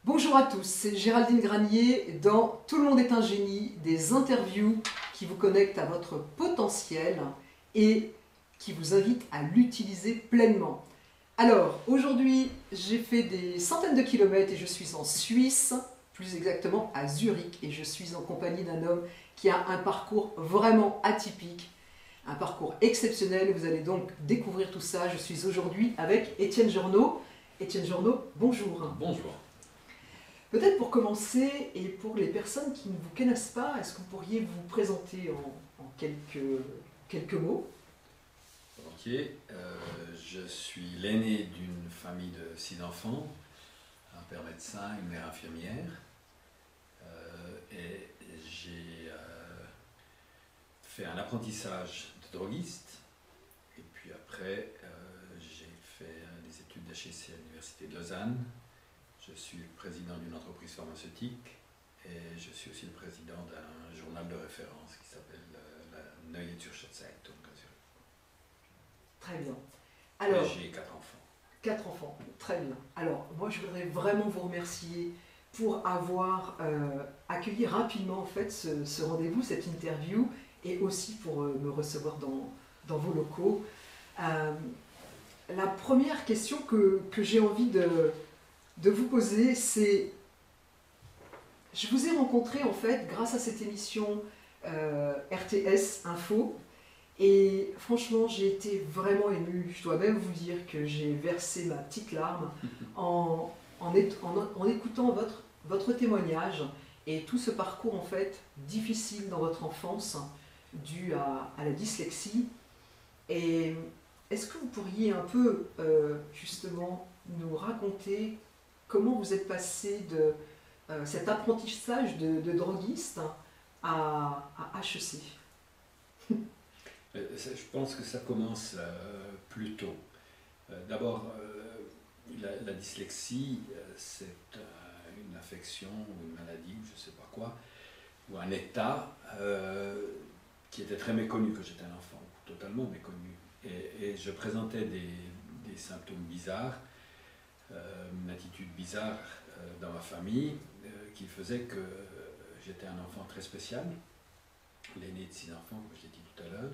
Bonjour à tous, c'est Géraldine Granier dans Tout le monde est un génie, des interviews qui vous connectent à votre potentiel et qui vous invitent à l'utiliser pleinement. Alors, aujourd'hui, j'ai fait des centaines de kilomètres et je suis en Suisse, plus exactement à Zurich, et je suis en compagnie d'un homme qui a un parcours vraiment atypique, un parcours exceptionnel. Vous allez donc découvrir tout ça. Je suis aujourd'hui avec Étienne Journeau. Étienne Journeau, bonjour. Bonjour. Peut-être pour commencer, et pour les personnes qui ne vous connaissent pas, est-ce que vous pourriez vous présenter en quelques mots? Ok. Je suis l'aîné d'une famille de 6 enfants, un père médecin, une mère infirmière. Et j'ai fait un apprentissage de droguiste. Et puis après, j'ai fait des études d'HEC à l'Université de Lausanne. Je suis le président d'une entreprise pharmaceutique et je suis aussi le président d'un journal de référence qui s'appelle la Neue Zürcher Zeitung. Très bien. Alors, j'ai 4 enfants. 4 enfants, très bien. Alors, moi, je voudrais vraiment vous remercier pour avoir accueilli rapidement en fait, ce rendez-vous, cette interview, et aussi pour me recevoir dans vos locaux. La première question que j'ai envie de vous poser, c'est, je vous ai rencontré en fait grâce à cette émission RTS Info, et franchement j'ai été vraiment émue. Je dois même vous dire que j'ai versé ma petite larme en écoutant votre témoignage et tout ce parcours en fait difficile dans votre enfance dû à la dyslexie. Et est-ce que vous pourriez un peu justement nous raconter comment vous êtes passé de cet apprentissage de droguiste à HEC? Je pense que ça commence plus tôt. D'abord, la dyslexie, c'est une affection ou une maladie, ou je ne sais pas quoi, ou un état qui était très méconnu quand j'étais un enfant, totalement méconnu. Et je présentais des symptômes bizarres, une attitude bizarre dans ma famille qui faisait que j'étais un enfant très spécial, l'aîné de 6 enfants, comme je l'ai dit tout à l'heure,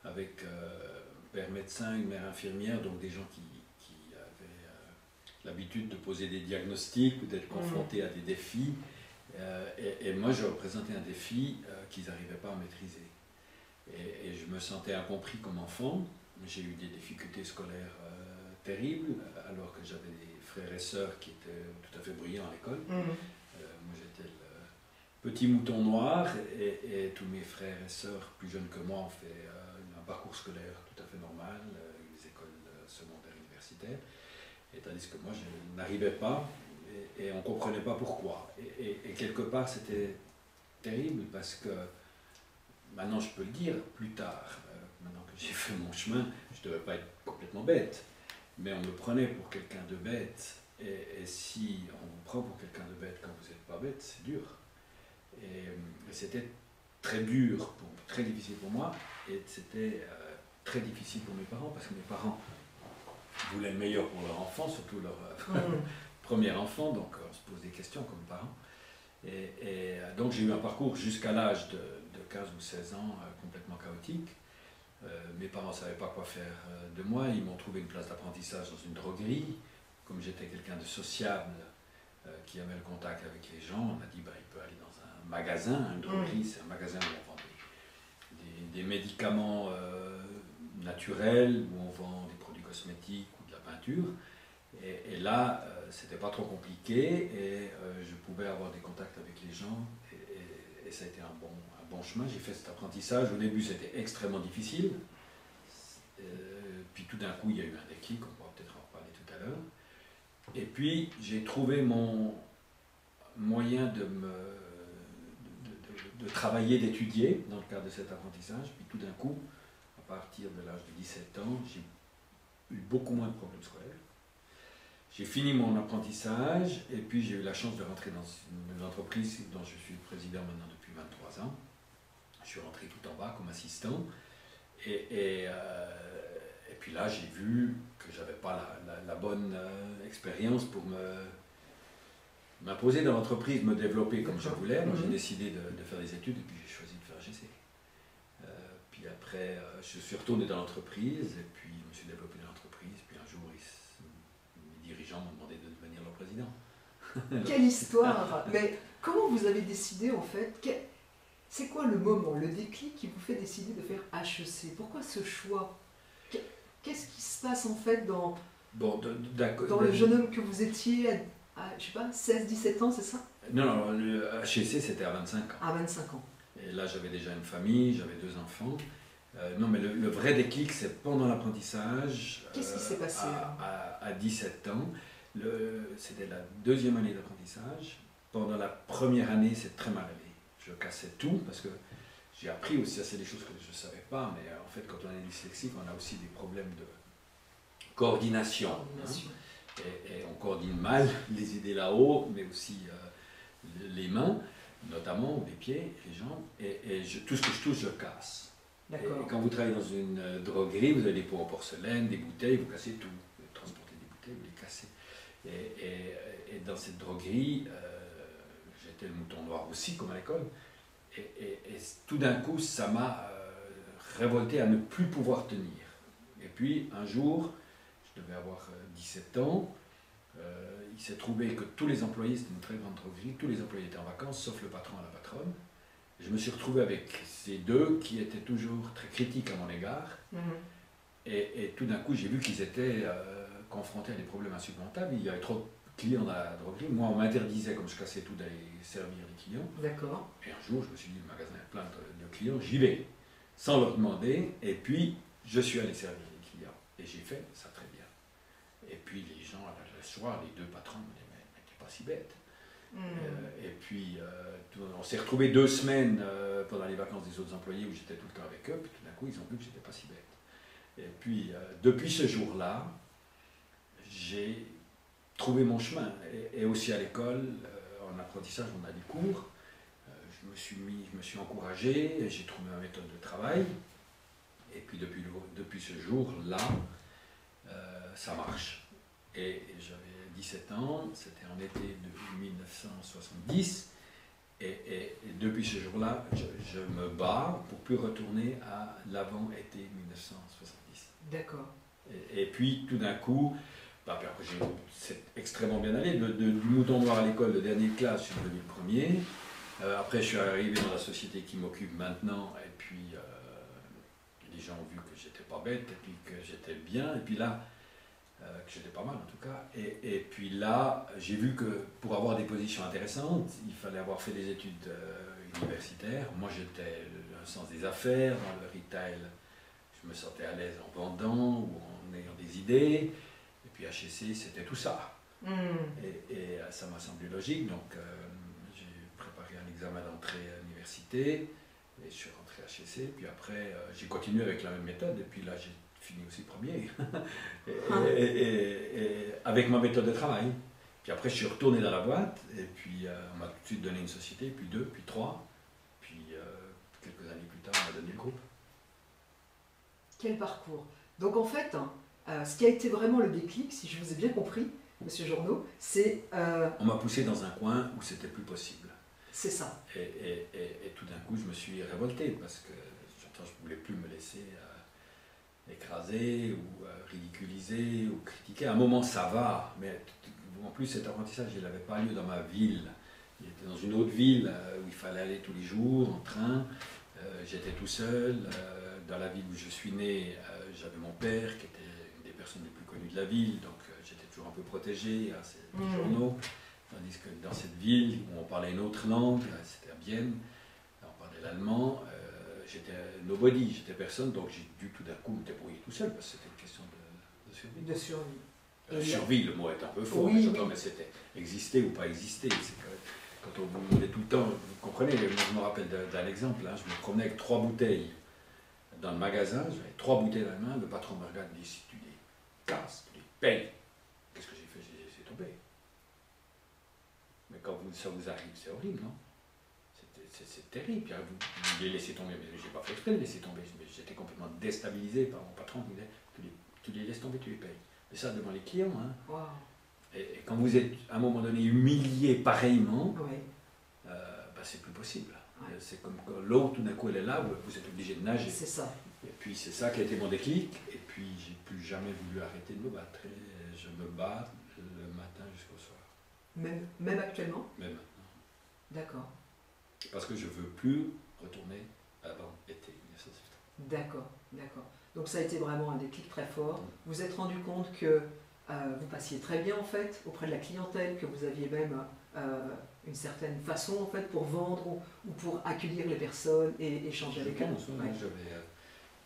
avec un père médecin, une mère infirmière, donc des gens qui avaient l'habitude de poser des diagnostics ou d'être confrontés à des défis. Et moi, je représentais un défi qu'ils n'arrivaient pas à maîtriser. Et je me sentais incompris comme enfant. J'ai eu des difficultés scolaires terribles, alors que j'avais des frères et sœurs qui étaient tout à fait brillants à l'école. Moi, j'étais le petit mouton noir, et tous mes frères et sœurs plus jeunes que moi ont fait un parcours scolaire tout à fait normal, les écoles secondaires universitaires, et tandis que moi, je n'arrivais pas, et on ne comprenait pas pourquoi. Et quelque part, c'était terrible, parce que, maintenant je peux le dire, plus tard, maintenant que j'ai fait mon chemin, je ne devais pas être complètement bête, mais on me prenait pour quelqu'un de bête, et si on vous prend pour quelqu'un de bête quand vous n'êtes pas bête, c'est dur. Et c'était très dur, très difficile pour moi, et c'était très difficile pour mes parents, parce que mes parents voulaient le meilleur pour leur enfant, surtout leur premier enfant, donc on se pose des questions comme parents. Et donc j'ai eu un parcours jusqu'à l'âge de 15 ou 16 ans complètement chaotique. Mes parents ne savaient pas quoi faire de moi, ils m'ont trouvé une place d'apprentissage dans une droguerie. Comme j'étais quelqu'un de sociable, qui aimait le contact avec les gens, on m'a dit bah, il peut aller dans un magasin. Une droguerie, c'est un magasin où on vend des médicaments naturels, où on vend des produits cosmétiques ou de la peinture. Et là, c'était pas trop compliqué, et je pouvais avoir des contacts avec les gens, et ça a été un bon chemin. J'ai fait cet apprentissage. Au début, c'était extrêmement difficile. Puis tout d'un coup, il y a eu un déclic, on pourra peut-être en reparler tout à l'heure. Et puis, j'ai trouvé mon moyen de travailler, d'étudier dans le cadre de cet apprentissage. Puis tout d'un coup, à partir de l'âge de 17 ans, j'ai eu beaucoup moins de problèmes scolaires. J'ai fini mon apprentissage, et puis j'ai eu la chance de rentrer dans une entreprise dont je suis président maintenant depuis 23 ans. Je suis rentré tout en bas comme assistant, et puis là j'ai vu que je n'avais pas la bonne expérience pour m'imposer dans l'entreprise, me développer comme je voulais. Moi, j'ai Mhm. décidé de faire des études et puis j'ai choisi de faire HEC. Puis après, je suis retourné dans l'entreprise et puis je me suis développé dans l'entreprise. Puis un jour, mes dirigeants m'ont demandé de devenir leur président. Quelle histoire! Mais comment vous avez décidé en fait? C'est quoi le moment, le déclic qui vous fait décider de faire HEC? Pourquoi ce choix? Qu'est-ce qui se passe en fait dans, Bon, dans le jeune homme que vous étiez à je sais pas, 16-17 ans, c'est ça? Non, non, le HEC c'était à 25 ans. À 25 ans. Et là j'avais déjà une famille, j'avais 2 enfants. Non, mais le vrai déclic c'est pendant l'apprentissage. Qu'est-ce qui s'est passé à 17 ans. C'était la 2e année d'apprentissage. Pendant la première année, c'est très mal allé. Je cassais tout parce que j'ai appris aussi, c'est des choses que je ne savais pas, mais en fait, quand on est dyslexique, on a aussi des problèmes de coordination. Coordination. Et on coordine mal les idées là-haut, mais aussi les mains, notamment les pieds, les jambes. Et tout ce que je touche, je casse. Et quand vous travaillez dans une droguerie, vous avez des pots en porcelaine, des bouteilles, vous cassez tout. Vous transportez des bouteilles, vous les cassez. Et dans cette droguerie, j'étais le mouton noir aussi, comme à l'école. Et tout d'un coup, ça m'a révolté à ne plus pouvoir tenir. Et puis, un jour, je devais avoir 17 ans, il s'est trouvé que tous les employés, c'était une très grande droguerie, tous les employés étaient en vacances, sauf le patron et la patronne. Je me suis retrouvé avec ces deux qui étaient toujours très critiques à mon égard. Et tout d'un coup, j'ai vu qu'ils étaient confrontés à des problèmes insurmontables. Il y avait trop de clients dans la droguerie. Moi, on m'interdisait, comme je cassais tout, d'aller servir les clients. D'accord. Et un jour, je me suis dit, le magasin est plein de clients, j'y vais, sans leur demander. Et puis, je suis allé servir les clients. Et j'ai fait ça très bien. Et puis, les gens, le soir, les 2 patrons me disaient, mais t'es pas si bête. Et puis, on s'est retrouvés 2 semaines pendant les vacances des autres employés où j'étais tout le temps avec eux. Puis tout d'un coup, ils ont vu que j'étais pas si bête. Et puis, depuis ce jour-là, j'ai trouvé mon chemin. Et aussi à l'école, en apprentissage, on a des cours. Je me suis encouragé, j'ai trouvé ma méthode de travail. Et puis, depuis ce jour-là, ça marche. Et j'avais 17 ans, c'était en été de 1970. Et depuis ce jour-là, je me bats pour plus retourner à l'avant-été 1970. D'accord. Et puis, tout d'un coup, puis après, c'est extrêmement bien allé. Du mouton noir à l'école de dernière classe, je suis devenu le premier. Après, je suis arrivé dans la société qui m'occupe maintenant. Et puis, les gens ont vu que j'étais pas bête, et puis que j'étais bien. Et puis là, que j'étais pas mal en tout cas. Et puis là, j'ai vu que pour avoir des positions intéressantes, il fallait avoir fait des études universitaires. Moi, j'étais dans le sens des affaires, dans le retail. Je me sentais à l'aise en vendant ou en ayant des idées. Et puis HEC, c'était tout ça. Et ça m'a semblé logique. Donc, j'ai préparé un examen d'entrée à l'université. Et je suis rentré à HEC. Puis après, j'ai continué avec la même méthode. Et puis là, j'ai fini aussi premier. et avec ma méthode de travail. Puis après, je suis retourné dans la boîte. Et puis, on m'a tout de suite donné une société. Puis 2, puis 3. Puis, quelques années plus tard, on m'a donné le groupe. Quel parcours! Donc en fait, ce qui a été vraiment le déclic, si je vous ai bien compris, Monsieur Journeau, c'est... On m'a poussé dans un coin où c'était plus possible. C'est ça. Et tout d'un coup, je me suis révolté parce que je ne voulais plus me laisser écraser ou ridiculiser ou critiquer. À un moment, ça va, mais en plus, cet apprentissage, il n'avait pas lieu dans ma ville. Il était dans une autre ville où il fallait aller tous les jours en train. J'étais tout seul. Dans la ville où je suis né, j'avais mon père qui était une des personnes les plus connues de la ville, donc j'étais toujours un peu protégé à ces journaux. Tandis que dans cette ville où on parlait une autre langue, c'était à Bienne, on parlait l'allemand, j'étais nobody, j'étais personne, donc j'ai dû tout d'un coup me débrouiller tout seul parce que c'était une question de survie. De survie. Survie, le mot est un peu fort, oui, mais c'était exister ou pas exister. C'est que quand on vous demandait tout le temps, vous comprenez, moi, je me rappelle d'un exemple, je me promenais avec 3 bouteilles dans le magasin, j'avais 3 bouteilles dans la main, le patron me regarde et dit, si tu les casses, tu les payes. Qu'est-ce que j'ai fait? J'ai laissé tomber. Mais quand ça vous arrive, c'est horrible, non? C'est terrible. Puis, vous les laissez tomber, mais je n'ai pas fait exprès de les laisser tomber. J'étais complètement déstabilisé par mon patron qui me disait, tu les laisses tomber, tu les payes. Mais ça devant les clients. Wow. Et quand vous êtes à un moment donné humilié pareillement, Ouais. C'est plus possible. Ouais. C'est comme quand l'eau, tout d'un coup, elle est là, vous êtes obligé de nager. C'est ça. Et puis c'est ça qui a été mon déclic. Et puis j'ai plus jamais voulu arrêter de me battre. Et je me bats le matin jusqu'au soir. Même actuellement? Même maintenant. D'accord. Parce que je veux plus retourner avant été 1970. D'accord, d'accord. Donc ça a été vraiment un déclic très fort. Vous vous êtes rendu compte que vous passiez très bien en fait auprès de la clientèle, que vous aviez même une certaine façon en fait pour vendre ou pour accueillir les personnes et échanger avec eux. Ouais. J'avais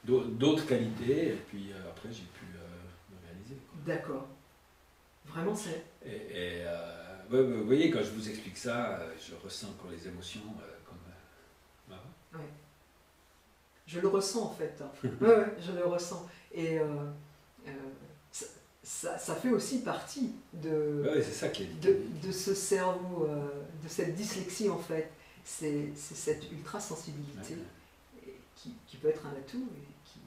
d'autres qualités et puis après j'ai pu me réaliser. D'accord. Vraiment c'est... Vous voyez, quand je vous explique ça, je ressens encore les émotions comme... Ouais. Je le ressens en fait. Ouais, je le ressens. Et ça fait aussi partie c'est ça qui est de ce cerveau, de cette dyslexie en fait. C'est cette ultra-sensibilité qui peut être un atout et qui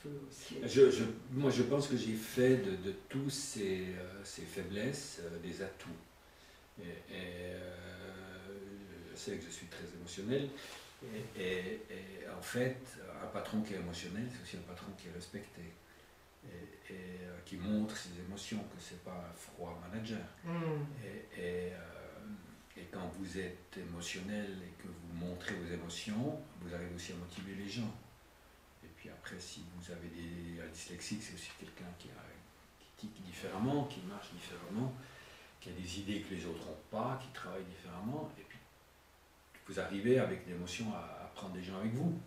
peut aussi être... Moi je pense que j'ai fait de tous ces faiblesses des atouts. Je sais que je suis très émotionnel. Et en fait, un patron qui est émotionnel, c'est aussi un patron qui est respecté et qui montre ses émotions, que ce n'est pas un froid manager. Et quand vous êtes émotionnel et que vous montrez vos émotions, vous arrivez aussi à motiver les gens. Et puis après, si vous avez un dyslexique, c'est aussi quelqu'un qui tique différemment, qui marche différemment, qui a des idées que les autres n'ont pas, qui travaille différemment. Et puis, vous arrivez avec l'émotion à prendre des gens avec vous.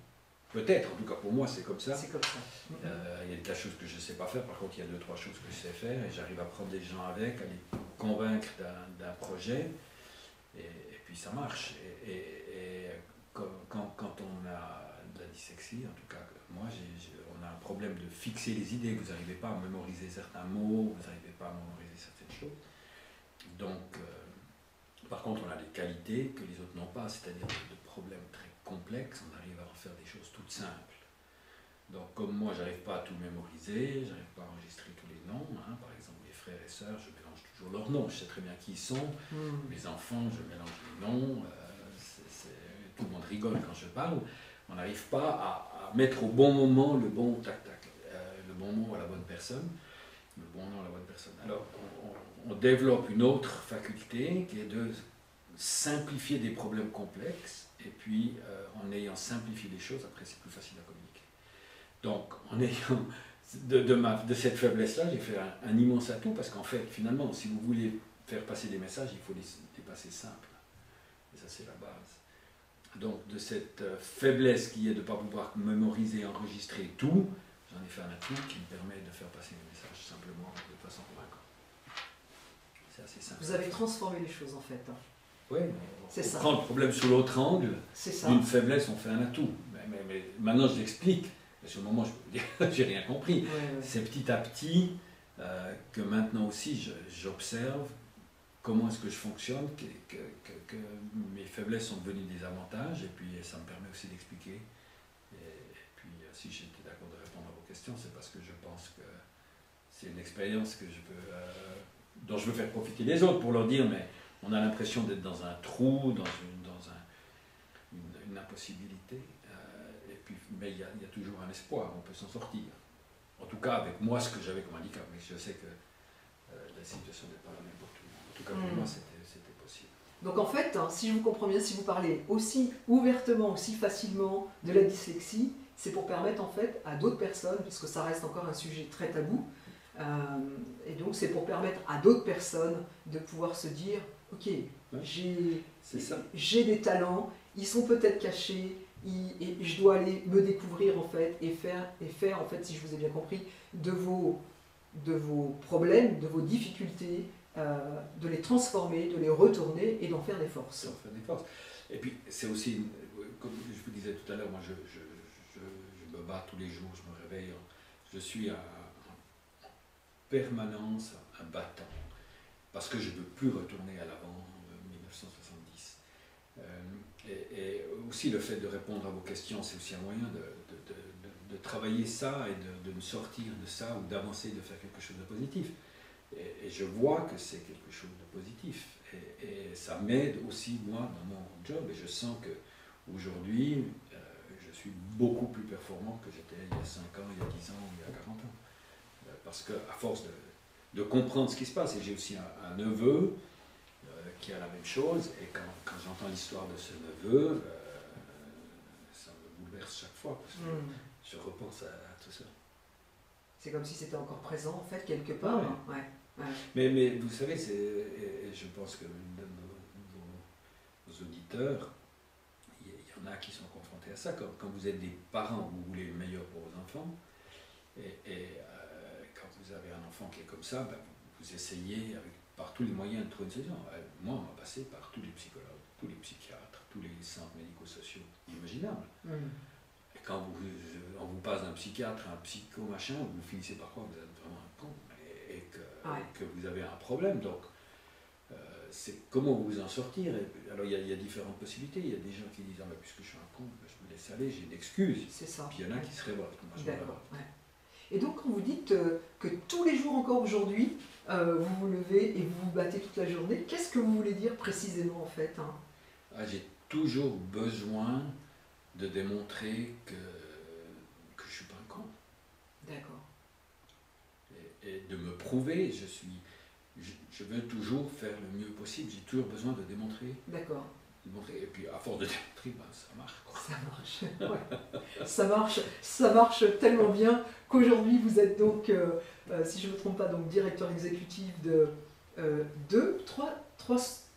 Peut-être, en tout cas pour moi c'est comme ça. C'est comme ça. Il y a des tas de choses que je ne sais pas faire, par contre il y a 2-3 choses que je sais faire et j'arrive à prendre des gens avec, à les convaincre d'un projet et puis ça marche. Et quand on a de la dyslexie, en tout cas moi on a un problème de fixer les idées, vous n'arrivez pas à mémoriser certains mots, vous n'arrivez pas à mémoriser certaines choses. Donc, par contre on a des qualités que les autres n'ont pas, c'est-à-dire de problèmes très complexes, on arrive à en faire des choses toutes simples. Donc comme moi j'arrive pas à tout mémoriser, j'arrive pas à enregistrer tous les noms, par exemple mes frères et sœurs, je mélange toujours leurs noms, je sais très bien qui ils sont, mes enfants, je mélange les noms, tout le monde rigole quand je parle, on n'arrive pas à mettre au bon moment le bon tac-tac, le bon mot à la bonne personne, le bon nom à la bonne personne. Alors on développe une autre faculté qui est de simplifier des problèmes complexes. Et puis, en ayant simplifié les choses, après c'est plus facile à communiquer. Donc, en ayant de cette faiblesse-là, j'ai fait un immense atout, parce qu'en fait, finalement, si vous voulez faire passer des messages, il faut les passer simples. Et ça, c'est la base. Donc, de cette faiblesse qui est de ne pas pouvoir mémoriser, enregistrer tout, j'en ai fait un atout qui me permet de faire passer mes messages simplement, de façon convaincante. C'est assez simple. Vous avez transformé les choses, en fait. Oui, on prend le problème sous l'autre angle. D'une faiblesse, on fait un atout. Mais maintenant, je l'explique. Sur le moment, je peux vous dire, j'ai rien compris. Ouais. C'est petit à petit que maintenant aussi, j'observe comment est-ce que je fonctionne, que mes faiblesses sont devenues des avantages, et puis ça me permet aussi d'expliquer. Et puis, si j'étais d'accord de répondre à vos questions, c'est parce que je pense que c'est une expérience que dont je veux faire profiter les autres, pour leur dire, mais on a l'impression d'être dans un trou, dans une impossibilité, mais il y a toujours un espoir, on peut s'en sortir. En tout cas, avec moi, ce que j'avais comme handicap, mais je sais que la situation n'est pas la même pour tout le monde. En tout cas, pour moi, c'était possible. Donc en fait, si je vous comprends bien, si vous parlez aussi ouvertement, aussi facilement de la dyslexie, c'est pour permettre en fait à d'autres personnes, parce que ça reste encore un sujet très tabou, et donc c'est pour permettre à d'autres personnes de pouvoir se dire, ok, j'ai des talents, ils sont peut-être cachés, et je dois aller me découvrir en fait, et faire en fait, si je vous ai bien compris, de vos problèmes, de vos difficultés, de les transformer, de les retourner et d'en faire des forces. Et puis c'est aussi, comme je vous disais tout à l'heure, moi je me bats tous les jours, je me réveille, je suis en permanence un battant, parce que je ne veux plus retourner à l'avant 1970. Et aussi le fait de répondre à vos questions, c'est aussi un moyen de travailler ça et de me sortir de ça ou d'avancer, de faire quelque chose de positif. Et je vois que c'est quelque chose de positif. Et ça m'aide aussi, moi, dans mon job. Et je sens qu'aujourd'hui, je suis beaucoup plus performant que j'étais il y a 5 ans, il y a 10 ans, il y a 40 ans. Parce qu'à force de comprendre ce qui se passe, et j'ai aussi un neveu qui a la même chose, et quand j'entends l'histoire de ce neveu, ça me bouleverse chaque fois, parce que je repense à tout ça. C'est comme si c'était encore présent, en fait, quelque part. Ouais. Ouais. Mais vous savez, et je pense que nos auditeurs, il y en a qui sont confrontés à ça. Quand vous êtes des parents, vous voulez le meilleur pour vos enfants, et quand vous avez un enfant qui est comme ça, ben, vous essayez par tous les moyens de trouver une solution. Moi, on m'a passé par tous les psychologues, tous les psychiatres, tous les centres médico-sociaux imaginables. Et quand on vous passe d'un psychiatre à un psycho-machin, vous finissez par croire que vous êtes vraiment un con et que vous avez un problème. Donc, c'est comment vous en sortir. Alors, il y a différentes possibilités. Il y a des gens qui disent ah, puisque je suis un con, je me laisse aller, j'ai une excuse. C'est ça. Puis il y en a qui se révoltent. D'accord. Ouais. Et donc, quand vous dites que tous les jours encore aujourd'hui, vous vous levez et vous vous battez toute la journée, qu'est-ce que vous voulez dire précisément en fait, hein? J'ai toujours besoin de démontrer que je ne suis pas un con. D'accord. Et de me prouver, je veux toujours faire le mieux possible, j'ai toujours besoin de démontrer. D'accord. Et puis à force de démontrer, ben, ça marche. Quoi. Ça marche, ouais. Ça marche tellement bien qu'aujourd'hui vous êtes donc, si je ne me trompe pas, donc directeur exécutif de trois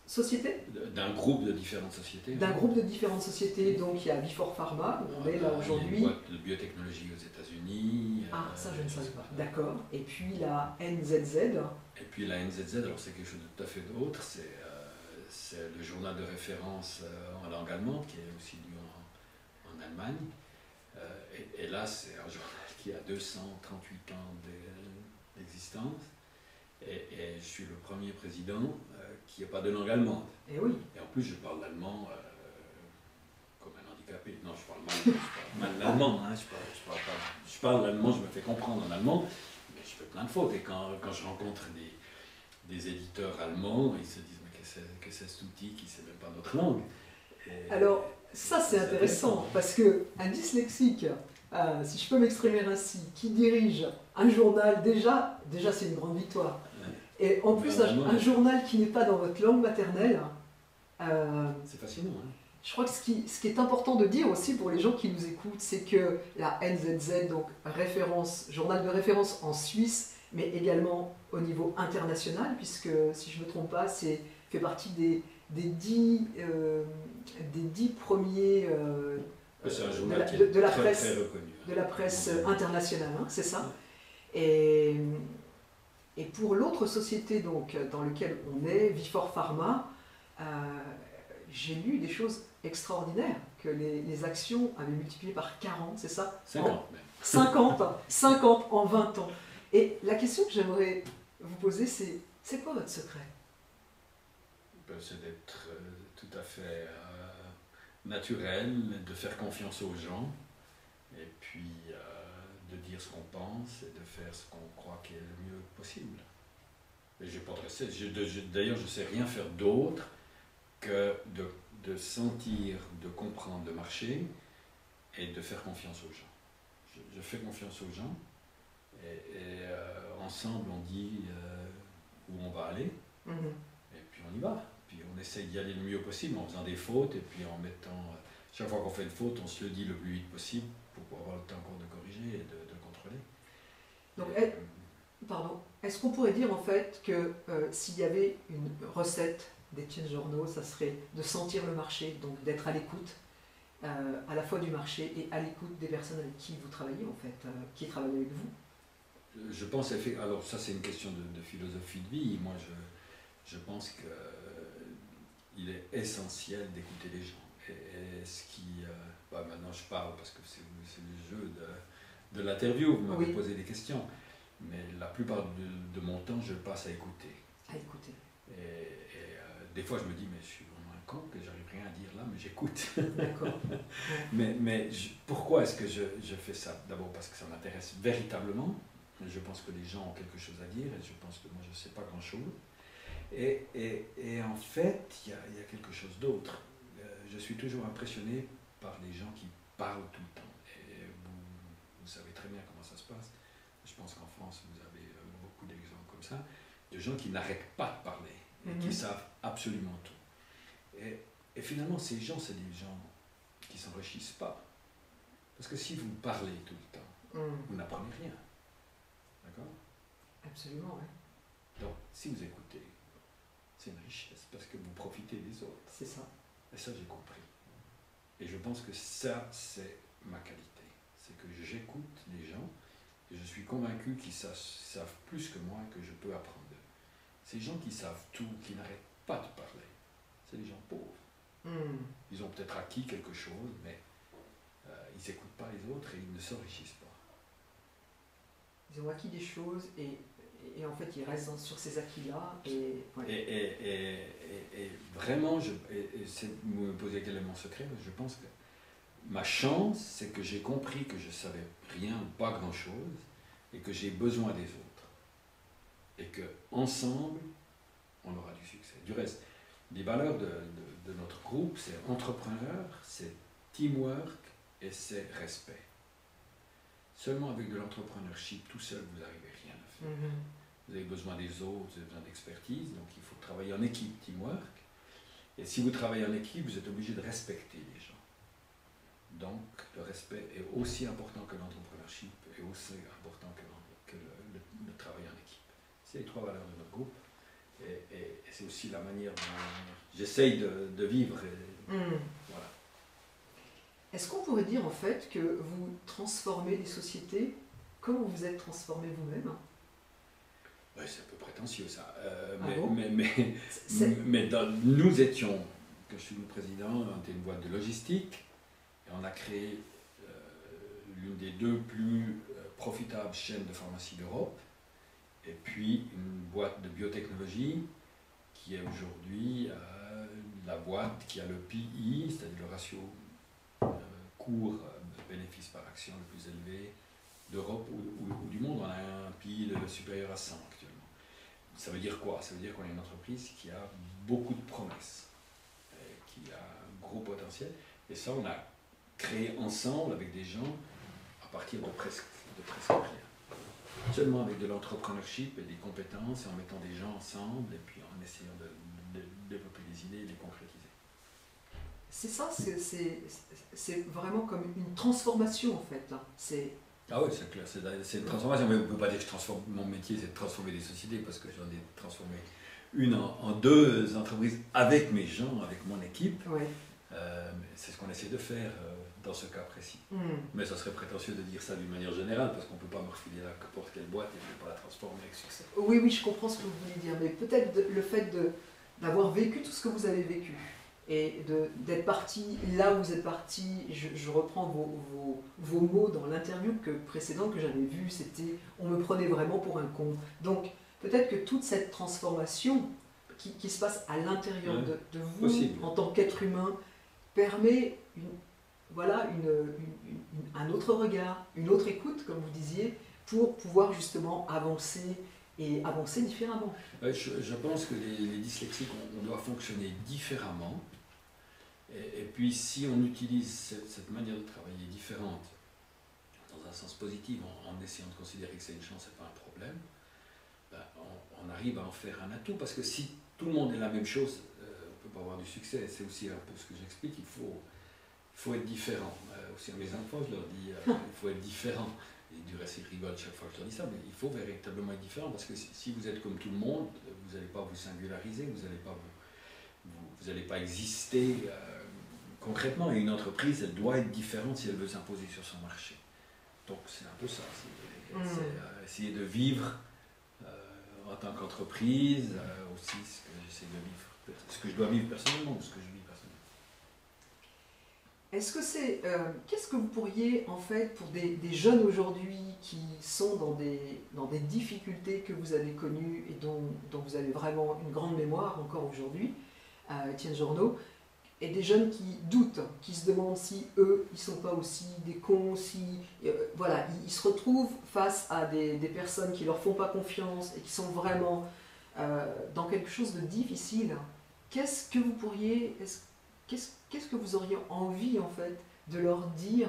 sociétés. D'un groupe de différentes sociétés. D'un groupe de différentes sociétés, donc il y a Vifor Pharma, où on est là aujourd'hui. Il y a une boîte de biotechnologie aux États-Unis. Ah, ça je ne savais pas. D'accord. Et puis la NZZ. Et puis la NZZ, alors c'est quelque chose de tout à fait d'autre. C'est le journal de référence en langue allemande, qui est aussi lu en Allemagne. Et là, c'est un journal qui a 238 ans d'existence. Et je suis le premier président qui n'a pas de langue allemande. Et oui. Et en plus, je parle l'allemand comme un handicapé. Non, je parle mal l'allemand. Hein, je parle l'allemand, je me fais comprendre en allemand, mais je fais plein de fautes. Et quand je rencontre des éditeurs allemands, ils se disent mais que c'est cet outil qui ne sait même pas notre langue. Alors, ça c'est intéressant, parce qu'un dyslexique, si je peux m'exprimer ainsi, qui dirige un journal, déjà c'est une grande victoire. Et en plus, un journal qui n'est pas dans votre langue maternelle, c'est fascinant. Hein. Je crois que ce qui est important de dire aussi pour les gens qui nous écoutent, c'est que la NZZ, donc journal de référence en Suisse, mais également au niveau international, puisque si je ne me trompe pas, fait partie des 10 premiers c'est un journal de la très, presse, très reconnu, de la presse internationale, hein, c'est ça. Et pour l'autre société donc, dans laquelle on est, Vifor Pharma, j'ai lu des choses extraordinaires, que les actions avaient multiplié par 40, c'est ça? 50 même. 50 en 20 ans. Et la question que j'aimerais vous poser, c'est quoi votre secret? C'est d'être tout à fait naturel, de faire confiance aux gens, et puis de dire ce qu'on pense, et de faire ce qu'on croit qui est le mieux possible. Et j'ai pas de recette. D'ailleurs, je ne sais rien faire d'autre que de sentir, de comprendre le marché et de faire confiance aux gens. Je fais confiance aux gens et ensemble on dit où on va aller et puis on y va. Puis on essaye d'y aller le mieux possible en faisant des fautes et puis en mettant... chaque fois qu'on fait une faute, on se le dit le plus vite possible pour avoir le temps encore de corriger et de contrôler. Donc, pardon, est-ce qu'on pourrait dire en fait que s'il y avait une recette d'Étienne Journeau, ça serait de sentir le marché, donc d'être à l'écoute à la fois du marché et à l'écoute des personnes avec qui vous travaillez en fait, qui travaillent avec vous? Je pense, alors ça c'est une question de philosophie de vie, moi je pense qu'il est essentiel d'écouter les gens. Et ce qui... maintenant je parle parce que c'est le jeu de l'interview, vous m'avez posé des questions, mais la plupart de mon temps je le passe à écouter. À écouter. Et des fois je me dis mais je suis vraiment un con que j'arrive rien à dire là, mais j'écoute. D'accord. mais pourquoi est-ce que je fais ça? D'abord parce que ça m'intéresse véritablement, Je pense que les gens ont quelque chose à dire et je pense que moi je ne sais pas grand-chose. Et en fait, il y a quelque chose d'autre. Je suis toujours impressionné par les gens qui parlent tout le temps. Et vous savez très bien comment ça se passe. Je pense qu'en France, vous avez beaucoup d'exemples comme ça, de gens qui n'arrêtent pas de parler et qui savent absolument tout. Et finalement, ces gens, c'est des gens qui ne s'enrichissent pas. Parce que si vous parlez tout le temps, vous n'apprenez rien. D'accord? Absolument, oui. Donc, si vous écoutez, c'est une richesse parce que vous profitez des autres. C'est ça. Et ça, j'ai compris. Et je pense que ça, c'est ma qualité. C'est que j'écoute les gens et je suis convaincu qu'ils savent plus que moi et que je peux apprendre d'eux. Ces gens qui savent tout, qui n'arrêtent pas de parler, c'est des gens pauvres. Ils ont peut-être acquis quelque chose, mais ils n'écoutent pas les autres et ils ne s'enrichissent pas. Ils ont acquis des choses et en fait ils restent sur ces acquis-là. Et vraiment, vous me posez quel est mon secret, mais je pense que ma chance, c'est que j'ai compris que je ne savais rien ou pas grand-chose et que j'ai besoin des autres. Et qu'ensemble, on aura du succès. Du reste, les valeurs de notre groupe, c'est entrepreneur, c'est teamwork et c'est respect. Seulement avec de l'entrepreneurship, tout seul, vous n'arrivez rien à faire. Vous avez besoin des autres, vous avez besoin d'expertise, donc il faut travailler en équipe, teamwork. Et si vous travaillez en équipe, vous êtes obligé de respecter les gens. Donc le respect est aussi important que l'entrepreneurship et aussi important que le travail en équipe. C'est les trois valeurs de notre groupe. Et c'est aussi la manière dont j'essaye de vivre. Voilà. Est-ce qu'on pourrait dire en fait que vous transformez les sociétés comme vous vous êtes transformé vous-même? Oui, c'est un peu prétentieux ça. Mais nous étions, que je suis le président, on était une boîte de logistique et on a créé l'une des deux plus profitables chaînes de pharmacie d'Europe. Et puis une boîte de biotechnologie qui est aujourd'hui la boîte qui a le PI, c'est-à-dire le ratio cours bénéfice par action le plus élevé d'Europe ou du monde. On a un PI supérieur à 100 actuellement. Ça veut dire quoi? Ça veut dire qu'on est une entreprise qui a beaucoup de promesses, qui a un gros potentiel. Et ça, on a créé ensemble avec des gens à partir de presque rien. Seulement avec de l'entrepreneurship et des compétences et en mettant des gens ensemble et puis en essayant de développer des idées et de les concrétiser. C'est ça, c'est vraiment comme une transformation en fait. Ah oui, c'est clair, c'est une transformation, mais on ne peut pas dire que je transforme mon métier, c'est de transformer des sociétés parce que j'en ai transformé une en deux entreprises avec mes gens, avec mon équipe. Ouais. C'est ce qu'on essaie de faire dans ce cas précis. Mais ça serait prétentieux de dire ça d'une manière générale parce qu'on ne peut pas me refiler n'importe quelle boîte et je ne vais pas la transformer avec succès. Oui, je comprends ce que vous voulez dire, mais peut-être le fait d'avoir vécu tout ce que vous avez vécu et d'être parti là où vous êtes parti, je reprends vos mots dans l'interview précédente que j'avais vue, c'était « on me prenait vraiment pour un con ». Donc peut-être que toute cette transformation qui se passe à l'intérieur de vous, possible, en tant qu'être humain, permet un autre regard, une autre écoute, comme vous disiez, pour pouvoir justement avancer et avancer différemment. Je pense que les dyslexiques, on doit fonctionner différemment. Et puis si on utilise cette manière de travailler différente, dans un sens positif, en essayant de considérer que c'est une chance et pas un problème, ben, on arrive à en faire un atout. Parce que si tout le monde est la même chose, on ne peut pas avoir du succès. C'est aussi un peu ce que j'explique, il faut être différent. Aussi à mes enfants, je leur dis, il faut être différent. Et du reste, ils rigolent chaque fois que je leur dis ça, mais il faut véritablement être différent, parce que si vous êtes comme tout le monde, vous n'allez pas vous singulariser, vous n'allez pas exister concrètement. Et une entreprise, elle doit être différente si elle veut s'imposer sur son marché. Donc c'est un peu ça, c'est essayer de vivre en tant qu'entreprise, aussi ce que j'essaie de vivre, ce que je dois vivre personnellement, ou ce que je vis personnellement. Est-ce que qu'est-ce que vous pourriez, en fait, pour des jeunes aujourd'hui qui sont dans des difficultés que vous avez connues et dont vous avez vraiment une grande mémoire encore aujourd'hui, Étienne Journeau, et des jeunes qui doutent, qui se demandent si eux, ils ne sont pas aussi des cons, si... voilà, ils se retrouvent face à des personnes qui ne leur font pas confiance et qui sont vraiment dans quelque chose de difficile. Qu'est-ce que vous pourriez... Qu'est-ce que vous auriez envie, en fait, de leur dire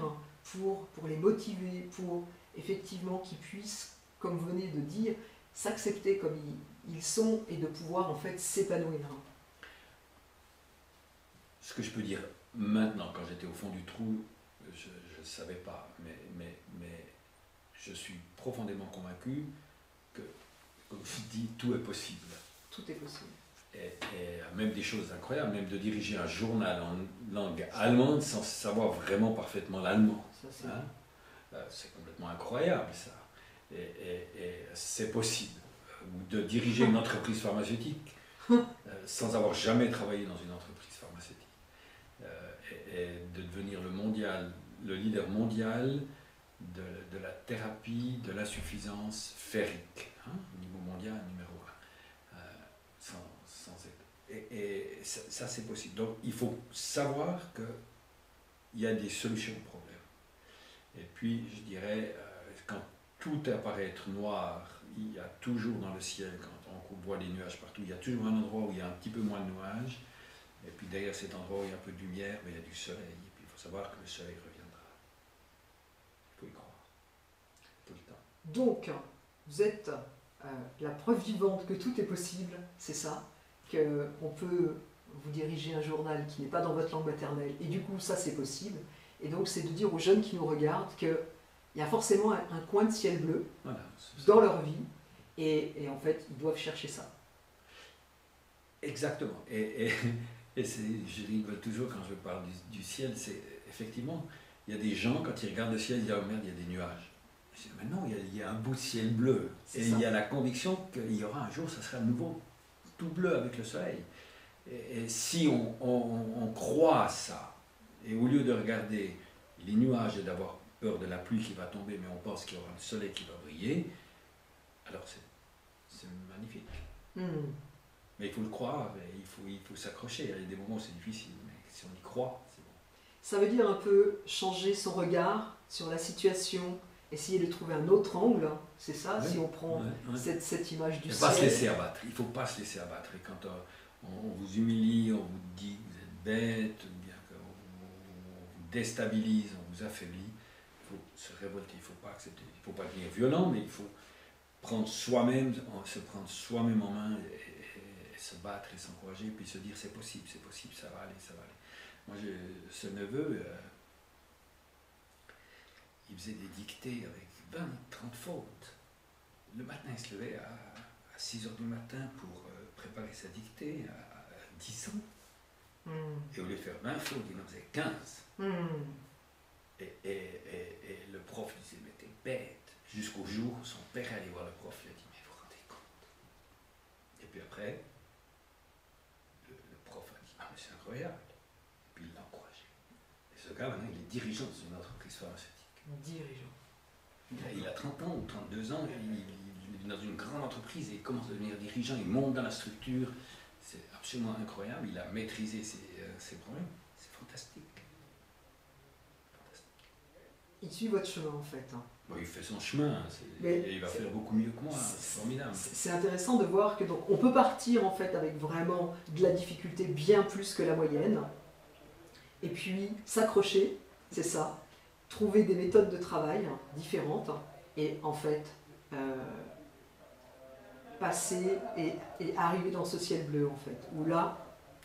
pour les motiver, pour effectivement qu'ils puissent, comme vous venez de dire, s'accepter comme ils sont et de pouvoir, en fait, s'épanouir? Ce que je peux dire maintenant, quand j'étais au fond du trou, je ne savais pas, mais je suis profondément convaincu que, comme je dis, tout est possible. Tout est possible. Et même des choses incroyables, même de diriger un journal en langue allemande sans savoir vraiment parfaitement l'allemand. C'est complètement incroyable, ça. Et c'est possible. Ou de diriger une entreprise pharmaceutique sans avoir jamais travaillé dans une entreprise pharmaceutique. Et de devenir le leader mondial de la thérapie de l'insuffisance ferrique, au niveau mondial numéro 1. Et ça c'est possible. Donc il faut savoir qu'il y a des solutions au problème. Et puis je dirais, quand tout apparaît être noir, il y a toujours dans le ciel, quand on voit des nuages partout, il y a toujours un endroit où il y a un petit peu moins de nuages. Et puis derrière cet endroit où il y a un peu de lumière, mais il y a du soleil. Et puis il faut savoir que le soleil reviendra. Il faut y croire. Tout le temps. Donc, vous êtes la preuve vivante que tout est possible, c'est ça, qu'on peut vous diriger un journal qui n'est pas dans votre langue maternelle, et du coup ça c'est possible. Et donc c'est de dire aux jeunes qui nous regardent qu'il y a forcément un coin de ciel bleu dans leur vie, et en fait ils doivent chercher ça. Exactement. Je rigole toujours quand je parle du ciel, c'est effectivement, il y a des gens, quand ils regardent le ciel, ils disent « Oh merde, il y a des nuages ». Je dis « Mais non, il y a un bout de ciel bleu ». Et il y a la conviction qu'il y aura un jour, ça sera à nouveau tout bleu avec le soleil. Et si on croit à ça, et au lieu de regarder les nuages et d'avoir peur de la pluie qui va tomber, mais on pense qu'il y aura le soleil qui va briller, alors c'est magnifique. Mais il faut le croire, il faut s'accrocher. Il y a des moments où c'est difficile, mais si on y croit, c'est bon. Ça veut dire un peu changer son regard sur la situation, essayer de trouver un autre angle, c'est ça, si on prend cette image du ciel. Il ne faut pas se laisser abattre. Il ne faut pas se laisser abattre. Et quand on vous humilie, on vous dit que vous êtes bête, ou bien qu'on vous déstabilise, on vous affaiblit, il faut se révolter, il ne faut pas accepter. Il ne faut pas devenir violent, mais il faut prendre soi-même, se prendre soi-même en main et se battre et s'encourager, puis se dire c'est possible, ça va aller, ça va aller. Moi, ce neveu, il faisait des dictées avec 20, 30 fautes. Le matin, il se levait à 6 h du matin pour préparer sa dictée à 10 ans. Et au lieu de faire 20 fautes, il en faisait 15. Et le prof lui disait, mais t'es bête. Jusqu'au jour où son père allait voir le prof, il a dit, mais vous vous rendez compte? Et puis après, le prof a dit, ah mais c'est incroyable. Et puis il l'a encouragé. Et ce gars, maintenant, il est dirigeant dans une entreprise pharmaceutique. Dirigeant. Il a 30 ans ou 32 ans, il est dans une grande entreprise et il commence à devenir dirigeant, il monte dans la structure. C'est absolument incroyable, il a maîtrisé ses problèmes. C'est fantastique. Il suit votre chemin en fait. Bon, il fait son chemin, et il va faire beaucoup mieux que moi, c'est formidable. C'est intéressant de voir que donc, on peut partir en fait avec vraiment de la difficulté bien plus que la moyenne, et puis s'accrocher, c'est ça, trouver des méthodes de travail différentes, et en fait passer et arriver dans ce ciel bleu en fait, où là,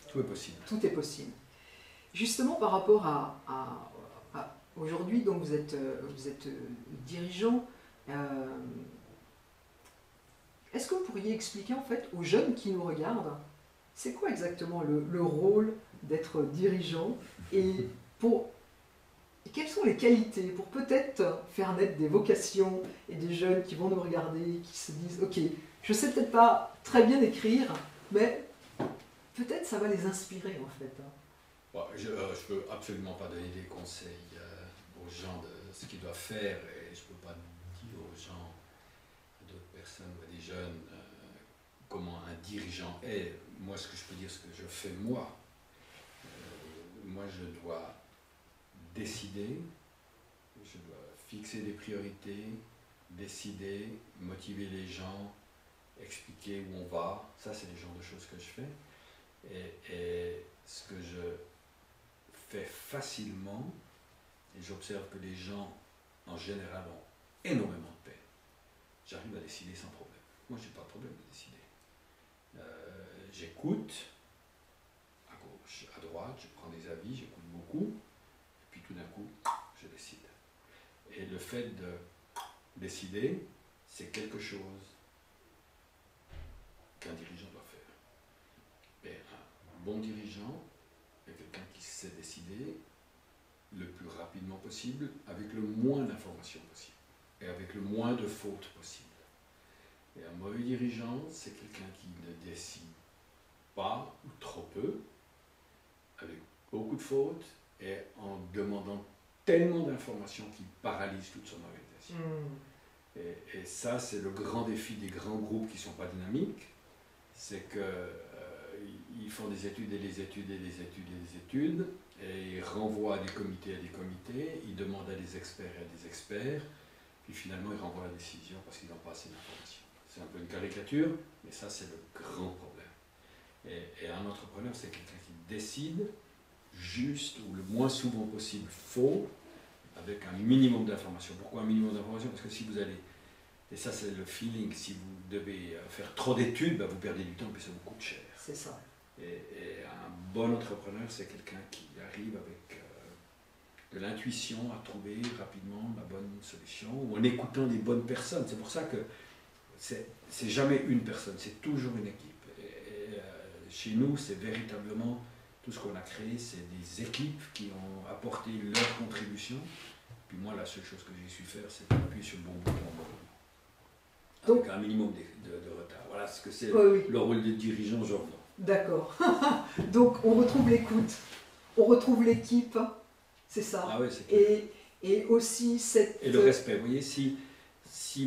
tout est possible. Tout est possible. Justement par rapport à aujourd'hui, donc vous êtes dirigeant. Est-ce que vous pourriez expliquer en fait aux jeunes qui nous regardent, c'est quoi exactement le rôle d'être dirigeant et quelles sont les qualités pour peut-être faire naître des vocations et des jeunes qui vont nous regarder, qui se disent ok, je sais peut-être pas très bien écrire, mais peut-être ça va les inspirer en fait. Bon, je ne peux absolument pas donner des conseils aux gens de ce qu'ils doivent faire et je ne peux pas dire aux gens, à d'autres personnes ou à des jeunes comment un dirigeant est. Moi, ce que je peux dire, ce que je fais moi, moi je dois décider, je dois fixer des priorités, décider, motiver les gens, expliquer où on va. Ça, c'est le genre de choses que je fais. Et ce que je fais facilement, et j'observe que les gens en général ont énormément de peine, j'arrive à décider sans problème. Moi, je n'ai pas de problème de décider. J'écoute à gauche, à droite, je prends des avis, j'écoute beaucoup, et puis tout d'un coup, je décide. Et le fait de décider, c'est quelque chose qu'un dirigeant doit faire. Et un bon dirigeant est quelqu'un qui sait décider le plus rapidement possible, avec le moins d'informations possible, et avec le moins de fautes possible. Et un mauvais dirigeant, c'est quelqu'un qui ne décide pas ou trop peu, avec beaucoup de fautes, et en demandant tellement d'informations qu'il paralyse toute son organisation. Et ça, c'est le grand défi des grands groupes qui ne sont pas dynamiques, c'est qu'ils font des études et des études et des études et des études, et ils renvoient à des comités, ils demandent à des experts et à des experts, puis finalement ils renvoient la décision parce qu'ils n'ont pas assez d'informations. C'est un peu une caricature, mais ça c'est le grand problème. Et un entrepreneur, c'est quelqu'un qui décide juste ou le moins souvent possible faux, avec un minimum d'informations. Pourquoi un minimum d'informations? Parce que si vous allez, et ça c'est le feeling, si vous devez faire trop d'études, vous perdez du temps et ça vous coûte cher. C'est ça. Et un bon entrepreneur, c'est quelqu'un qui arrive avec de l'intuition à trouver rapidement la bonne solution, ou en écoutant des bonnes personnes. C'est pour ça que c'est jamais une personne, c'est toujours une équipe. Chez nous, c'est véritablement tout ce qu'on a créé, c'est des équipes qui ont apporté leur contribution. Puis moi, la seule chose que j'ai su faire, c'est d'appuyer sur le bon bouton avec un minimum de retard. Voilà ce que c'est le rôle des dirigeants aujourd'hui. D'accord. Donc on retrouve l'écoute, on retrouve l'équipe, c'est ça. Ah ouais, c'est clair. Et aussi cette... Et le respect. Vous voyez, si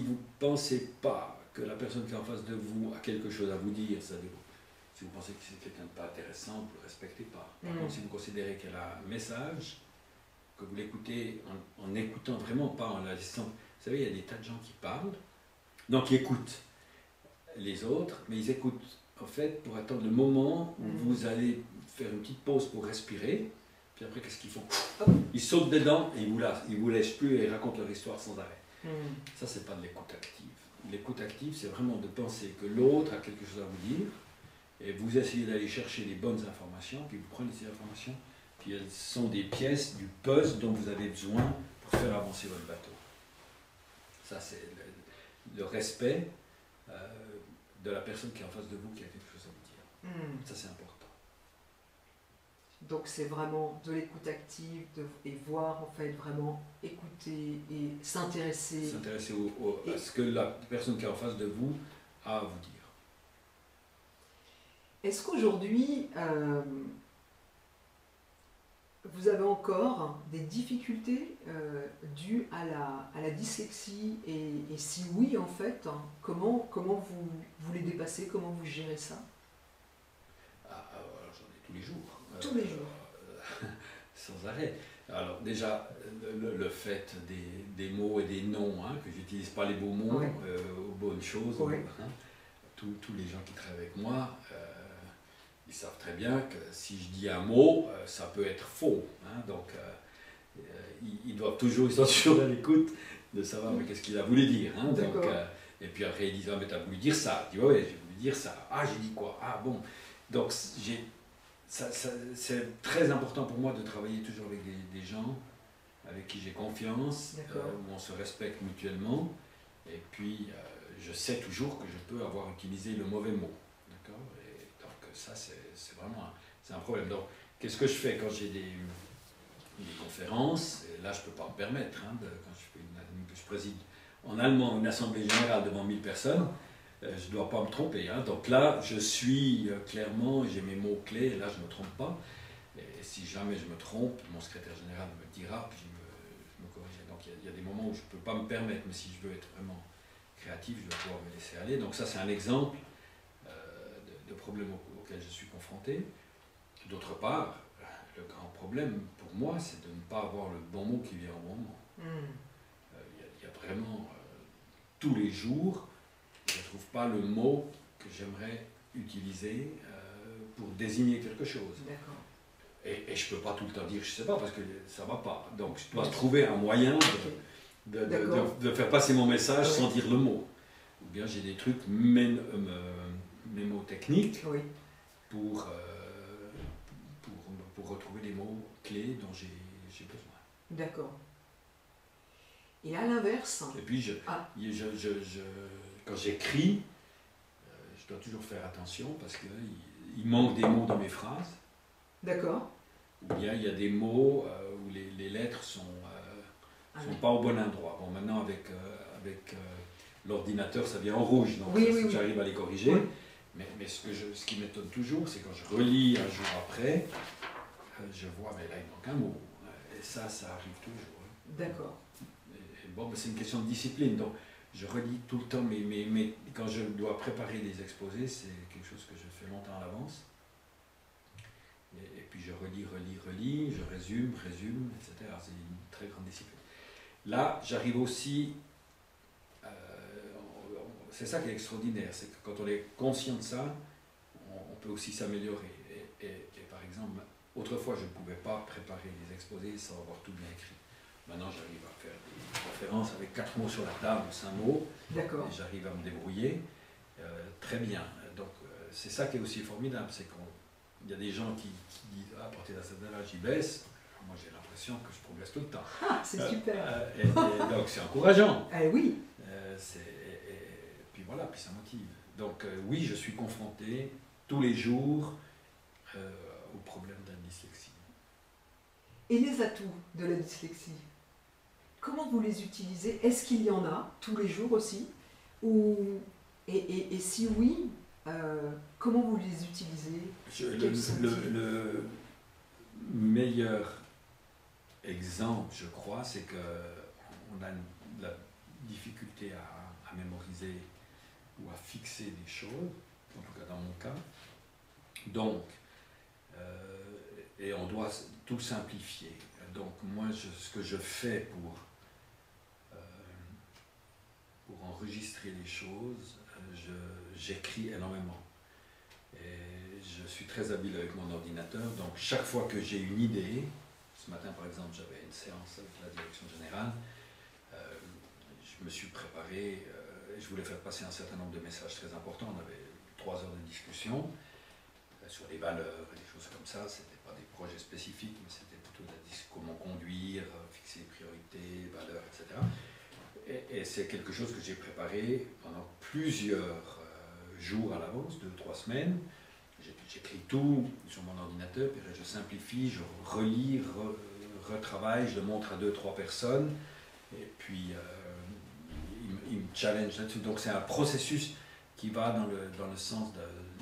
vous ne pensez pas que la personne qui est en face de vous a quelque chose à vous dire, c'est-à-dire si vous pensez que c'est quelqu'un de pas intéressant, vous ne le respectez pas. Par contre, si vous considérez qu'elle a un message, que vous l'écoutez en écoutant vraiment, pas en la laissant... Vous savez, il y a des tas de gens qui parlent, donc ils écoutent les autres, mais ils écoutent en fait pour attendre le moment où vous allez faire une petite pause pour respirer, puis après qu'est-ce qu'ils font? Ils sautent dedans et ils vous laissent plus et ils racontent leur histoire sans arrêt. Ça, c'est pas de l'écoute active. L'écoute active, c'est vraiment de penser que l'autre a quelque chose à vous dire, et vous essayez d'aller chercher les bonnes informations, puis vous prenez ces informations, puis elles sont des pièces du puzzle dont vous avez besoin pour faire avancer votre bateau. Ça, c'est le respect de la personne qui est en face de vous qui a quelque chose à vous dire. Ça, c'est important. Donc c'est vraiment de l'écoute active et voir, en fait, vraiment écouter et s'intéresser. S'intéresser à ce que la personne qui est en face de vous a à vous dire. Est-ce qu'aujourd'hui, vous avez encore des difficultés dues à la dyslexie et si oui, en fait, comment vous les dépassez, comment vous gérez ça? Alors, j'en ai tous les jours. Tous les jours. Sans arrêt. Alors déjà, le fait des mots et des noms, que j'utilise pas les beaux mots aux bonnes choses, tous les gens qui travaillent avec moi, ils savent très bien que si je dis un mot, ça peut être faux. Donc ils sont toujours à l'écoute de savoir qu'est-ce qu'il a voulu dire. Donc, et puis après ils disent, mais tu as voulu dire ça. Je dis, ouais, j'ai voulu dire ça. Ah, j'ai dit quoi? Ah bon. Donc c'est très important pour moi de travailler toujours avec des gens avec qui j'ai confiance, où on se respecte mutuellement. Et puis, je sais toujours que je peux avoir utilisé le mauvais mot. D'accord? Et donc, ça, c'est vraiment un problème. Donc, qu'est-ce que je fais quand j'ai des conférences? Et là, je ne peux pas me permettre, quand je préside en allemand une assemblée générale devant 1000 personnes, je ne dois pas me tromper. Donc là, je suis clairement, j'ai mes mots-clés, et là, je ne me trompe pas. Et si jamais je me trompe, mon secrétaire général me dira, puis je me corrige. Donc il y a des moments où je ne peux pas me permettre, mais si je veux être vraiment créatif, je dois pouvoir me laisser aller. Donc ça, c'est un exemple de problème auquel je suis confronté. D'autre part, le grand problème pour moi, c'est de ne pas avoir le bon mot qui vient au bon moment. Il y a vraiment, tous les jours, je ne trouve pas le mot que j'aimerais utiliser pour désigner quelque chose. Et je ne peux pas tout le temps dire je ne sais pas parce que ça ne va pas. Donc je dois trouver un moyen de faire passer mon message sans dire le mot. Ou bien j'ai des trucs mémotechniques pour retrouver les mots clés dont j'ai besoin. D'accord. Et à l'inverse... Et puis, quand j'écris, je dois toujours faire attention parce qu'il manque des mots dans mes phrases. D'accord. Ou bien il y a des mots où les lettres sont pas au bon endroit. Bon, maintenant, avec l'ordinateur, ça vient en rouge, donc j'arrive à les corriger. Oui. Mais ce qui m'étonne toujours, c'est quand je relis un jour après, je vois, mais là, il manque un mot. Et ça arrive toujours. D'accord. Bon, c'est une question de discipline, donc je relis tout le temps, mais quand je dois préparer des exposés, c'est quelque chose que je fais longtemps à l'avance. Et puis je relis, je résume, etc. C'est une très grande discipline. Là, j'arrive aussi, c'est ça qui est extraordinaire, c'est que quand on est conscient de ça, on peut aussi s'améliorer. Et par exemple, autrefois, je ne pouvais pas préparer des exposés sans avoir tout bien écrit. Maintenant, j'arrive à faire des conférences avec 4 mots sur la table, 5 mots. D'accord. Et j'arrive à me débrouiller très bien. Donc, c'est ça qui est aussi formidable, c'est qu'il y a des gens qui disent « Ah, à partir d'un certain âge, j'y baisse ». Moi, j'ai l'impression que je progresse tout le temps. Ah, c'est super. Et donc, c'est encourageant. Oui. Puis voilà, puis ça motive. Donc, oui, je suis confronté tous les jours au problème de la dyslexie. Et les atouts de la dyslexie, comment vous les utilisez? Est-ce qu'il y en a tous les jours aussi? Et si oui, comment vous les utilisez? Le meilleur exemple, je crois, c'est qu'on a la difficulté à mémoriser ou à fixer des choses, en tout cas dans mon cas. Donc, et on doit tout simplifier. Donc moi, ce que je fais pour enregistrer les choses, j'écris énormément. Et je suis très habile avec mon ordinateur, donc chaque fois que j'ai une idée, ce matin par exemple j'avais une séance avec la direction générale, je me suis préparé, je voulais faire passer un certain nombre de messages très importants, on avait 3 heures de discussion sur les valeurs et des choses comme ça, c'était pas des projets spécifiques, mais c'était plutôt comment conduire, fixer les priorités, valeurs, etc. Et c'est quelque chose que j'ai préparé pendant plusieurs jours à l'avance, 2-3 semaines. J'écris tout sur mon ordinateur, puis je simplifie, je relis, retravaille, je le montre à 2-3 personnes, et puis il me challenge là-dessus. Donc c'est un processus qui va dans le sens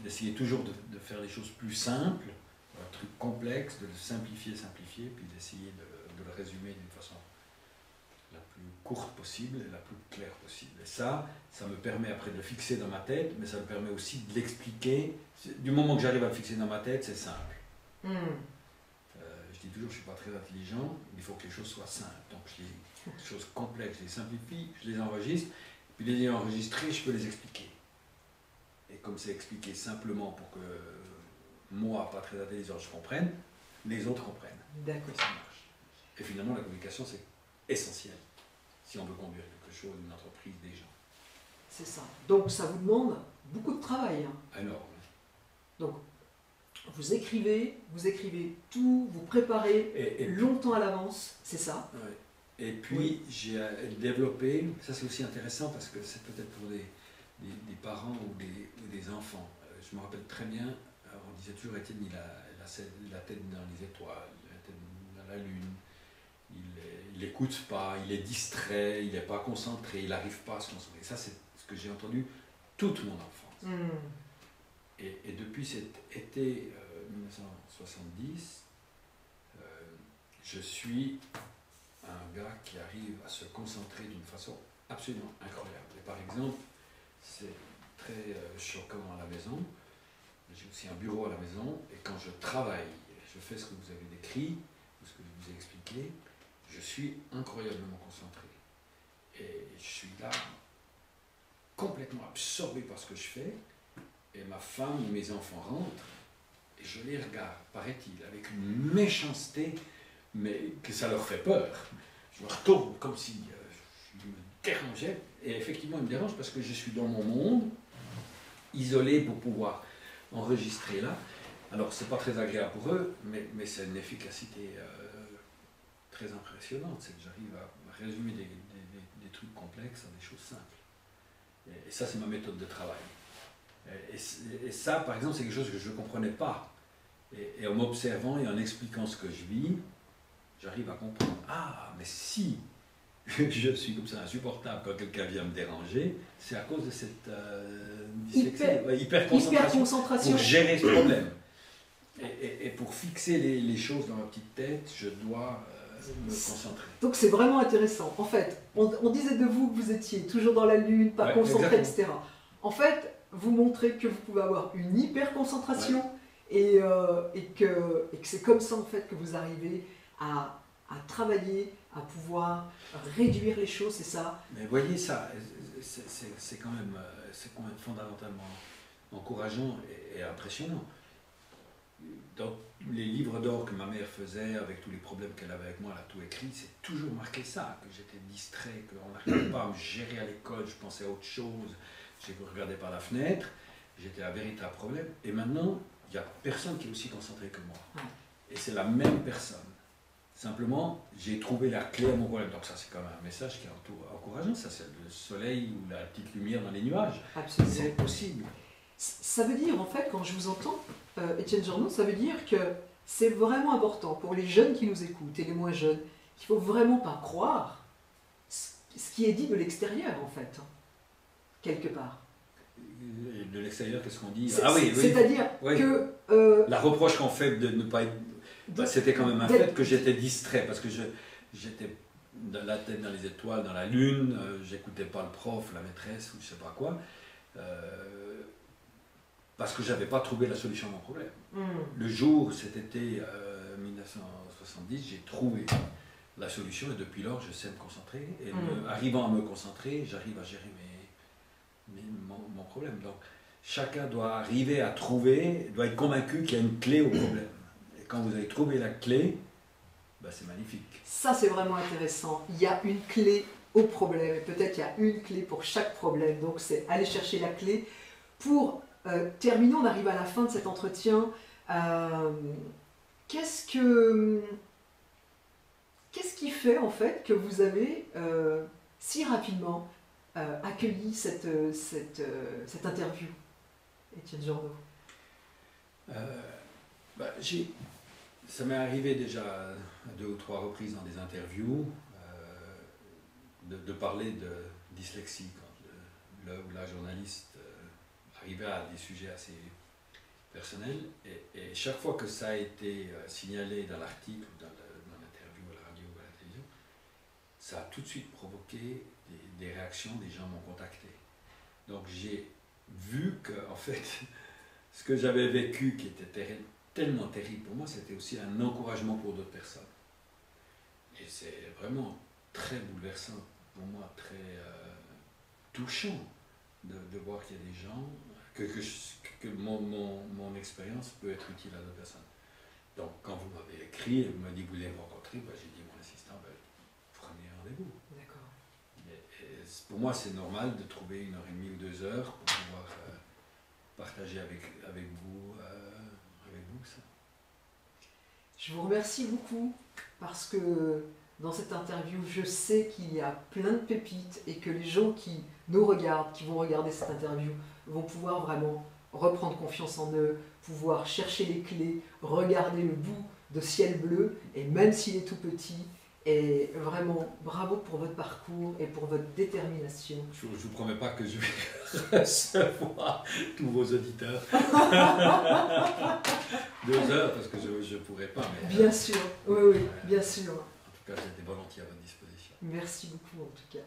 d'essayer toujours de faire les choses plus simples, un truc complexe, de le simplifier, puis d'essayer de le résumer d'une façon la plus courte possible et la plus claire possible. Et ça me permet après de le fixer dans ma tête, mais ça me permet aussi de l'expliquer. Du moment que j'arrive à le fixer dans ma tête, c'est simple. Je dis toujours que je ne suis pas très intelligent, il faut que les choses soient simples. Donc les choses complexes, je les simplifie, je les enregistre, puis les ayant enregistrées, je peux les expliquer. Et comme c'est expliqué simplement pour que moi, pas très intelligent, je comprenne, les autres comprennent. D'accord. Et ça marche. Et finalement, la communication, c'est essentiel si on veut conduire quelque chose, une entreprise, des gens. C'est ça. Donc ça vous demande beaucoup de travail. Énorme. Donc vous écrivez tout, vous préparez et longtemps à l'avance, c'est ça? Ouais. Et puis j'ai développé, ça c'est aussi intéressant parce que c'est peut-être pour des parents ou des enfants. Je me rappelle très bien, on disait toujours Étienne, il a la tête dans les étoiles, la tête dans la lune. Il n'écoute pas, il est distrait, il n'est pas concentré, il n'arrive pas à se concentrer. Ça, c'est ce que j'ai entendu toute mon enfance. Et depuis cet été 1970, je suis un gars qui arrive à se concentrer d'une façon absolument incroyable. Et par exemple, c'est très choquant à la maison. J'ai aussi un bureau à la maison, et quand je travaille, je je fais ce que vous avez décrit, ce que je vous ai expliqué, je suis incroyablement concentré. Et je suis là, complètement absorbé par ce que je fais, et ma femme ou mes enfants rentrent, et je les regarde, paraît-il, avec une méchanceté, mais que ça leur fait peur. Je me retourne comme si je me dérangeais, et effectivement, il me dérange parce que je suis dans mon monde, isolé pour pouvoir enregistrer là. Alors, c'est pas très agréable pour eux, mais c'est une efficacité très impressionnante. C'est que j'arrive à résumer des trucs complexes à des choses simples. Et ça, c'est ma méthode de travail. Et ça, par exemple, c'est quelque chose que je ne comprenais pas. Et en m'observant et en expliquant ce que je vis, j'arrive à comprendre. Ah, mais si je suis comme ça insupportable quand quelqu'un vient me déranger, c'est à cause de cette hyper concentration pour gérer ce problème. Et pour fixer les choses dans ma petite tête, je dois me concentrer. Donc c'est vraiment intéressant. En fait, on disait de vous que vous étiez toujours dans la lune, pas concentré, etc. En fait, vous montrez que vous pouvez avoir une hyper concentration et que c'est comme ça en fait que vous arrivez à travailler, à pouvoir réduire les choses, c'est ça. Mais voyez ça, c'est quand même fondamentalement encourageant et impressionnant. Dans les livres d'or que ma mère faisait, avec tous les problèmes qu'elle avait avec moi, elle a tout écrit, c'est toujours marqué ça, que j'étais distrait, qu'on n'arrivait pas à me gérer à l'école, je pensais à autre chose, je regardais par la fenêtre, j'étais un véritable problème. Et maintenant, il n'y a personne qui est aussi concentré que moi. Et c'est la même personne. Simplement, j'ai trouvé la clé à mon problème. Donc ça, c'est quand même un message qui est encourageant. Ça, c'est le soleil ou la petite lumière dans les nuages. Absolument. C'est possible. Ça veut dire, en fait, quand je vous entends, Étienne Journeau, ça veut dire que c'est vraiment important pour les jeunes qui nous écoutent et les moins jeunes, qu'il ne faut vraiment pas croire ce qui est dit de l'extérieur, en fait, quelque part. De l'extérieur, qu'est-ce qu'on dit? C'est-à-dire que... la reproche qu'on fait de ne pas être... c'était quand même un fait que j'étais distrait, parce que j'étais la tête dans les étoiles, dans la lune, j'écoutais pas le prof, la maîtresse, ou je sais pas quoi, parce que j'avais pas trouvé la solution à mon problème. Le jour, cet été 1970, j'ai trouvé la solution, et depuis lors, je sais me concentrer, et arrivant à me concentrer, j'arrive à gérer mon problème. Donc, chacun doit arriver à trouver, doit être convaincu qu'il y a une clé au problème. Et quand vous avez trouvé la clé, ben c'est magnifique. Ça, c'est vraiment intéressant. Il y a une clé au problème, et peut-être qu'il y a une clé pour chaque problème. Donc, c'est aller chercher la clé. Pour terminer, on arrive à la fin de cet entretien. Qu'est-ce qui fait, en fait, que vous avez si rapidement accueilli cette interview, Étienne Journeau? Ça m'est arrivé déjà à 2 ou 3 reprises dans des interviews de parler de dyslexie quand la journaliste arrivait à des sujets assez personnels, et chaque fois que ça a été signalé dans l'article, dans l'interview à la radio ou à la télévision, ça a tout de suite provoqué des réactions, des gens m'ont contacté. Donc j'ai vu que, en fait, ce que j'avais vécu qui était tellement terrible pour moi, c'était aussi un encouragement pour d'autres personnes. Et c'est vraiment très bouleversant pour moi, très touchant de voir qu'il y a des gens, que mon expérience peut être utile à d'autres personnes. Donc quand vous m'avez écrit et vous m'avez dit que vous voulez me rencontrer, j'ai dit à mon assistant, prenez rendez-vous. D'accord. Pour moi, c'est normal de trouver 1h30 ou 2 heures pour pouvoir partager avec vous ça. Je vous remercie beaucoup parce que dans cette interview, je sais qu'il y a plein de pépites et que les gens qui nous regardent, qui vont regarder cette interview, vont pouvoir vraiment reprendre confiance en eux, pouvoir chercher les clés, regarder le bout de ciel bleu, et même s'il est tout petit. Et vraiment, bravo pour votre parcours et pour votre détermination. Je ne vous promets pas que je vais recevoir tous vos auditeurs. 2 heures, parce que je ne pourrais pas. Mais, bien sûr, oui, bien sûr. En tout cas, j'étais volontiers à votre disposition. Merci beaucoup en tout cas.